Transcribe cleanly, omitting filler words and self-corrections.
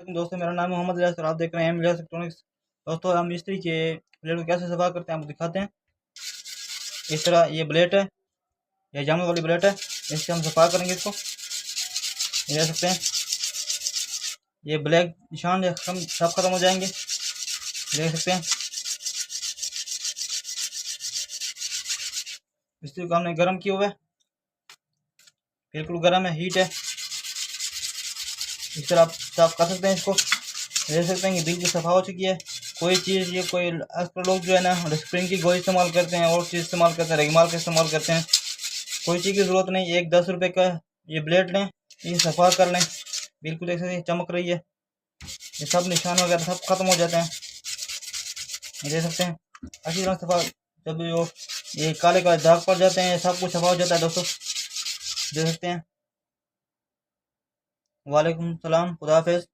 वालेकुम दोस्तों, मेरा नाम है मोहम्मद इलियास और आप देख रहे हैं इलियास इलेक्ट्रॉनिक्स। दोस्तों, हम मिस्त्री के ब्लेड को कैसे सफा करते हैं आपको दिखाते हैं। इस तरह ये ब्लेड है, ये जामू वाली ब्लेड है, इससे हम सफा करेंगे इसको। ये देख सकते हैं, ये ब्लैक निशान सब खत्म हो जाएंगे। देख सकते हैं, मिस्त्री को हमने गर्म किया हुआ है, बिल्कुल गर्म है, हीट है। इस तरह आप साफ कर सकते हैं इसको। देख सकते हैं कि बिल्कुल सफा हो चुकी है। कोई चीज़, ये कोई अक्सर लोग जो है ना स्प्रिंग की गोई इस्तेमाल करते हैं और चीज़ इस्तेमाल करते हैं, रेगमाल का इस्तेमाल करते हैं। कोई चीज़ की ज़रूरत नहीं। एक 10 रुपये का ये ब्लेड लें, ये सफा कर लें, बिल्कुल ऐसे चमक रही है। ये सब निशान वगैरह सब खत्म हो जाते हैं। ये देख सकते हैं, अच्छी तरह सफा। जब ये काले काले दाग पड़ जाते हैं, सब कुछ सफा हो जाता है दोस्तों। देख सकते हैं। वालेकुम सलाम, खुदा हाफिज़।